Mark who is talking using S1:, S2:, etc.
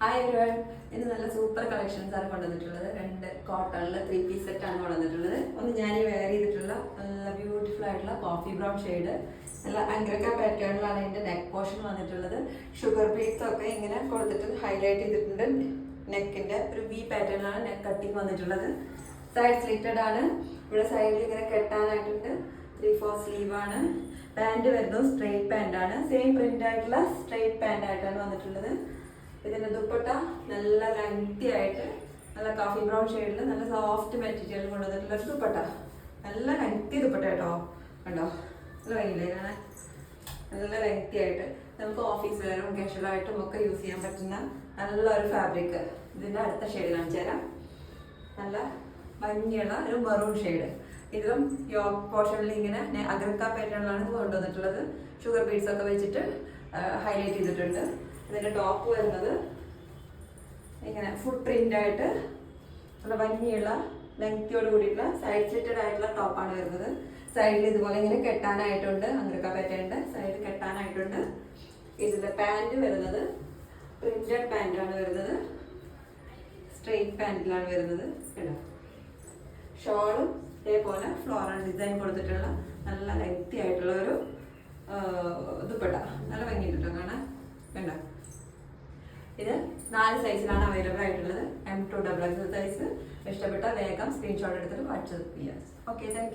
S1: Hi everyone, ഇന്ന് നല്ല super collections ആണ് കൊണ്ടുവന്നിട്ടുള്ളത്. രണ്ട് കോട്ടണിൽ 3 പീസ് സെറ്റ് ആണ് കൊണ്ടുവന്നിട്ടുള്ളത്. ഒന്ന് ഞാൻ വെയർ ചെയ്തിട്ടുള്ള നല്ല ബ്യൂട്ടിഫുൾ ആയിട്ടുള്ള കോഫി ബ്രൗൺ ഷെയ്ഡ്, നല്ല അംഗ്രക്ക പാറ്റേണിലാണ് ഇതിന്റെ നെക്ക് പോർഷൻ വന്നിട്ടുള്ളത്. ഷുഗർ ബീഡ്സ് ഒക്കെ ഇങ്ങനെ കൊടുത്തിട്ട് ഹൈലൈറ്റ് ചെയ്തിട്ടുണ്ട്. നെക്കിന്റെ ഒരു വി പാറ്റേണിലാണ് നെക്ക് കട്ടിങ് വന്നിട്ടുള്ളത്. സൈഡ് സ്ലിറ്റഡ് ആണ്. ഇവിടെ സൈഡിൽ ഇങ്ങനെ കെട്ടാനായിട്ടുണ്ട്. 3/4 സ്ലീവ് ആണ്. പാൻറ് വരുന്നത് സ്ട്രെയിറ്റ് പാൻ്റ് ആണ്. സെയിം പ്രിന്റ് ആയിട്ടുള്ള സ്ട്രെയിറ്റ് പാൻ്റ് ആയിട്ടാണ് വന്നിട്ടുള്ളത്. ഇതിന്റെ ദുപ്പട്ട നല്ല ലെങ്തി ആയിട്ട് നല്ല കോഫി ബ്രൗൺ ഷെയ്ഡിൽ നല്ല സോഫ്റ്റ് മെറ്റീരിയൽ കൊണ്ടുവന്നിട്ടുള്ള ഒരു ദുപ്പട്ട. നല്ല ലെങ്തി ദുപ്പട്ട കേട്ടോ, കണ്ടോ? നല്ല ഭംഗിയില്ലേ കാണാൻ? നല്ല ലെങ്തി ആയിട്ട് നമുക്ക് ഓഫീസ് വെയറും കാഷ്വലായിട്ടും ഒക്കെ യൂസ് ചെയ്യാൻ പറ്റുന്ന നല്ലൊരു ഫാബ്രിക്. ഇതിന്റെ അടുത്ത ഷെയ്ഡ് കാണിച്ചു തരാം. നല്ല ഭംഗിയുള്ള ഒരു മെറൂൺ ഷെയ്ഡ്. ഇതിലും യോക്ക് പോർഷനിൽ ഇങ്ങനെ അഗ്രക്ക പാറ്റേണിലാണ് കൊണ്ടുവന്നിട്ടുള്ളത്. ഷുഗർ ബീഡ്സ് ഒക്കെ വെച്ചിട്ട് ഹൈലൈറ്റ് ചെയ്തിട്ടുണ്ട്. ഇതിന്റെ ടോപ്പ് വരുന്നത് ഇങ്ങനെ ഫുഡ് പ്രിന്റ് ആയിട്ട് നല്ല ഭംഗിയുള്ള ലെങ്തിയോട് കൂടിയിട്ടുള്ള സൈഡ് സ്ലിറ്റഡ് ആയിട്ടുള്ള ടോപ്പാണ് വരുന്നത്. സൈഡിൽ ഇതുപോലെ ഇങ്ങനെ കെട്ടാനായിട്ടുണ്ട്. അഗ്രക്ക പാറ്റേണിന്റെ സൈഡ് കെട്ടാനായിട്ടുണ്ട്. ഇതിന്റെ പാൻറ് വരുന്നത് പ്രിന്റഡ് പാൻറ്റാണ് വരുന്നത്. സ്ട്രെയിറ്റ് പാൻറ്റിലാണ് വരുന്നത് കേട്ടോ. ഷോളും ഇതേപോലെ ഫ്ലോറൽ ഡിസൈൻ കൊടുത്തിട്ടുള്ള നല്ല ലെങ്തി ആയിട്ടുള്ള ഒരു ദുപ്പട്ട. നല്ല ഭംഗിയുണ്ട് കാണാൻ, വേണ്ട. ഇത് 4 സൈസിലാണ് അവൈലബിൾ ആയിട്ടുള്ളത്. M2XX size. ഇഷ്ടപ്പെട്ട വേഗം സ്ക്രീൻഷോട്ട് എടുത്തിട്ട് വാട്സ്ആപ്പ് ചെയ്യാം. Okay, thank you.